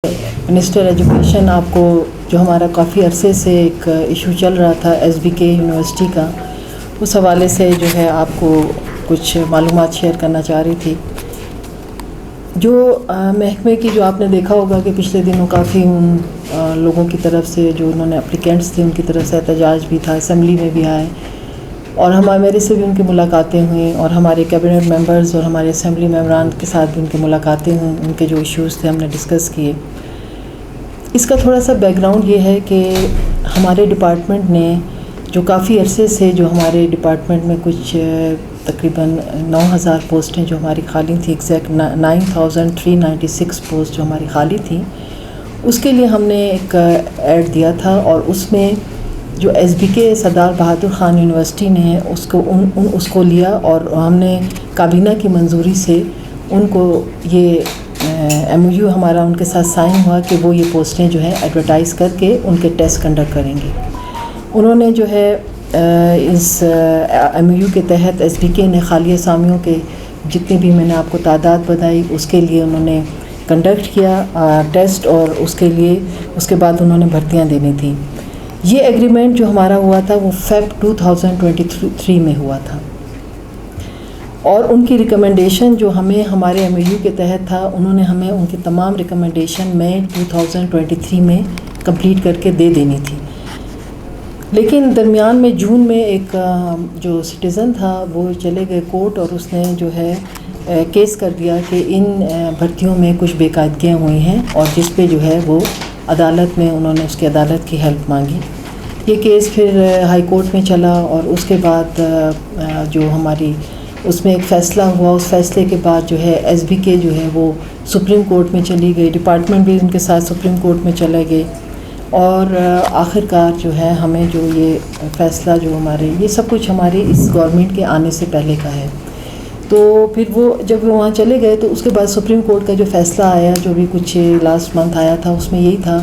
Minister education آپ کو جو ہمارا کافی عرصے سے ایک ایشو چل رہا تھا ایس بی کے یونیورسٹی کا، اس حوالے سے جو ہے آپ کو کچھ معلومات شیئر کرنا چاہ رہی تھی۔ جو محکمے کی جو آپ نے دیکھا ہوگا کہ پچھلے دنوں کافی ان لوگوں کی طرف سے جو انہوں نے اپلیکینٹس تھے ان کی طرف سے احتجاج بھی تھا، اسمبلی میں بھی آئے اور میرے سے بھی ان کی ملاقاتیں ہوئیں، اور ہمارے کیبنٹ ممبرز اور ہمارے اسمبلی ممبران کے ساتھ بھی ان کی ملاقاتیں ہوئیں، ان کے جو ایشوز تھے ہم نے ڈسکس کیے۔ اس کا تھوڑا سا بیک گراؤنڈ یہ ہے کہ ہمارے ڈپارٹمنٹ نے جو کافی عرصے سے جو ہمارے ڈپارٹمنٹ میں کچھ تقریباً 9,000 پوسٹیں جو ہماری خالی تھیں، ایگزیکٹ 9,396 پوسٹ جو ہماری خالی تھیں، اس کے لیے ہم نے ایک ایڈ دیا تھا، اور اس میں جو ایس بی کے سردار بہادر خان یونیورسٹی نے اس کو لیا، اور ہم نے کابینہ کی منظوری سے ان کو یہ ایم او یو ہمارا ان کے ساتھ سائن ہوا کہ وہ یہ پوسٹیں جو ہے ایڈورٹائز کر کے ان کے ٹیسٹ کنڈکٹ کریں گے۔ انہوں نے جو ہے اس ایم او یو کے تحت ایس بی کے نے خالی اسامیوں کے جتنی بھی میں نے آپ کو تعداد بتائی اس کے لیے انہوں نے کنڈکٹ کیا ٹیسٹ، اور اس کے بعد انہوں نے بھرتیاں دینی تھیں۔ یہ ایگریمنٹ جو ہمارا ہوا تھا وہ فیب 2023 میں ہوا تھا، اور ان کی ریکمنڈیشن جو ہمیں ہمارے ایم او یو کے تحت تھا، انہوں نے ہمیں ان کی تمام ریکمنڈیشن مئی 2023 میں کمپلیٹ کر کے دے دینی تھی۔ لیکن درمیان میں جون میں ایک جو سٹیزن تھا وہ چلے گئے کورٹ، اور اس نے جو ہے کیس کر دیا کہ ان بھرتیوں میں کچھ بے قاعدگیاں ہوئی ہیں، اور جس پہ جو ہے وہ عدالت میں انہوں نے اس کی عدالت کی ہیلپ مانگی۔ یہ کیس پھر ہائی کورٹ میں چلا، اور اس کے بعد جو ہماری اس میں ایک فیصلہ ہوا، اس فیصلے کے بعد جو ہے ایس بی کے جو ہے وہ سپریم کورٹ میں چلی گئی، ڈپارٹمنٹ بھی ان کے ساتھ سپریم کورٹ میں چلے گئے، اور آخر کار جو ہے ہمیں جو یہ فیصلہ جو ہمارے یہ سب کچھ ہمارے اس گورنمنٹ کے آنے سے پہلے کا ہے۔ تو پھر وہ جب وہاں چلے گئے تو اس کے بعد سپریم کورٹ کا جو فیصلہ آیا، جو بھی کچھ لاسٹ منتھ آیا تھا، اس میں یہی تھا،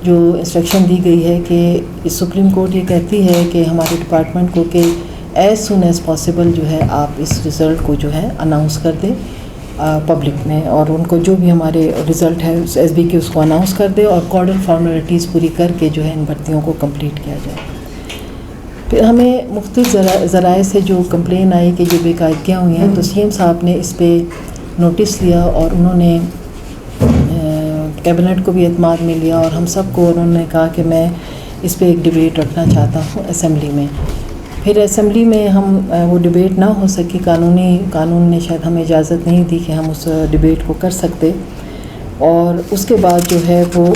جو انسٹرکشن دی گئی ہے کہ سپریم کورٹ یہ کہتی ہے کہ ہمارے ڈپارٹمنٹ کو کہ ایز سون ایز پاسبل جو ہے آپ اس رزلٹ کو جو ہے اناؤنس کر دیں پبلک میں، اور ان کو جو بھی ہمارے رزلٹ ہے ایس بی کے اس کو اناؤنس کر دے، اور کارڈر فارمیلٹیز پوری کر کے جو ہے ان بھرتیوں کو کمپلیٹ کیا جائے۔ پھر ہمیں مختلف ذرائع سے جو کمپلین آئی کہ جو بے قاعدگیاں ہوئی ہیں، تو سی ایم صاحب نے اس پہ نوٹس لیا، اور انہوں نے کیبنٹ کو بھی اعتماد میں لیا، اور ہم سب کو انہوں نے کہا کہ میں اس پہ ایک ڈبیٹ رکھنا چاہتا ہوں اسمبلی میں۔ پھر اسمبلی میں ہم وہ ڈبیٹ نہ ہو سکی، قانون نے شاید ہمیں اجازت نہیں دی کہ ہم اس ڈبیٹ کو کر سکتے، اور اس کے بعد جو ہے وہ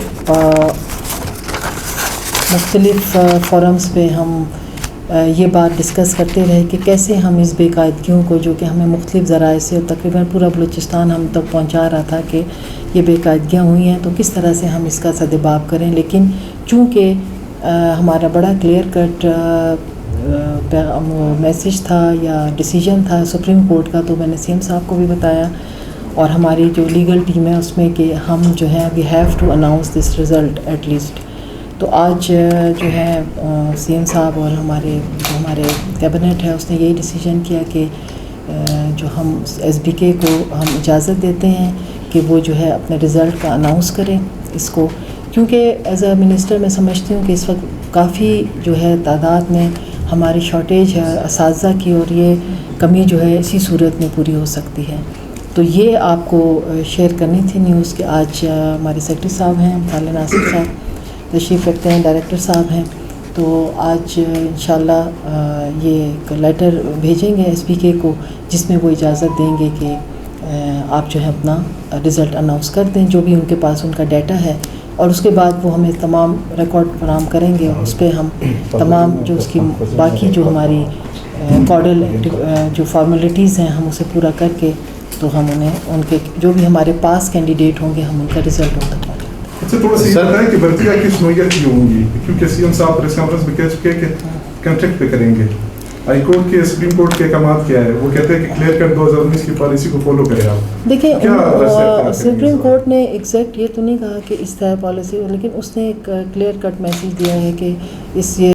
مختلف فورمز پہ ہم یہ بات ڈسکس کرتے رہے کہ کیسے ہم اس بے قاعدگیوں کو جو کہ ہمیں مختلف ذرائع سے، اور تقریباً پورا بلوچستان ہم تک پہنچا رہا تھا کہ یہ بے قاعدگیاں ہوئی ہیں، تو کس طرح سے ہم اس کا سدباب کریں۔ لیکن چونکہ ہمارا بڑا کلیئر کٹ میسج تھا یا ڈیسیجن تھا سپریم کورٹ کا، تو میں نے سی ایم صاحب کو بھی بتایا، اور ہماری جو لیگل ٹیم ہے اس میں کہ ہم جو ہے we have to announce this result at least. تو آج جو ہے سی ایم صاحب اور ہمارے کیبنٹ ہے اس نے یہی ڈیسیجن کیا کہ جو ہم ایس بی کے کو ہم اجازت دیتے ہیں کہ وہ جو ہے اپنے رزلٹ کا اناؤنس کریں اس کو، کیونکہ ایز اے منسٹر میں سمجھتی ہوں کہ اس وقت کافی جو ہے تعداد میں ہماری شارٹیج ہے اساتذہ کی، اور یہ کمی جو ہے اسی صورت میں پوری ہو سکتی ہے۔ تو یہ آپ کو شیئر کرنی تھی نیوز کہ آج ہمارے سیکرٹری صاحب ہیں طالع ناصر صاحب تشریف رکھتے ہیں، ڈائریکٹر صاحب ہیں، تو آج انشاءاللہ یہ ایک لیٹر بھیجیں گے ایس بی کے کو جس میں وہ اجازت دیں گے کہ آپ جو ہے اپنا رزلٹ اناؤنس کر دیں، جو بھی ان کے پاس ان کا ڈیٹا ہے، اور اس کے بعد وہ ہمیں تمام ریکارڈ فراہم کریں گے، اور اس پہ ہم تمام جو اس کی باقی جو ہماری کارڈل جو فارمیلٹیز ہیں ہم اسے پورا کر کے تو ہم انہیں ان کے جو بھی ہمارے پاس کینڈیڈیٹ ہوں گے ہم ان کا رزلٹ ان تک پہنچائیں۔ اچھا تھوڑا سا یہ بتائیں کہ بھرتیاں کس نوعیت کی ہوں گی، کیونکہ سی ایم صاحب پریس کانفرنس میں کہہ چکے ہیں کہ کنٹریکٹ پہ کریں گے۔ ہائی کورٹ کے سپریم کورٹ کے احکامات کیا ہے؟ وہ کہتے ہیں کہ کلیئر کٹ 2019 کی پالیسی کو فالو کریں آپ۔ دیکھیں سپریم کورٹ نے ایگزیکٹ یہ تو نہیں کہا کہ اس طرح پالیسی، لیکن اس نے ایک کلیئر کٹ میسج دیا ہے کہ اس یہ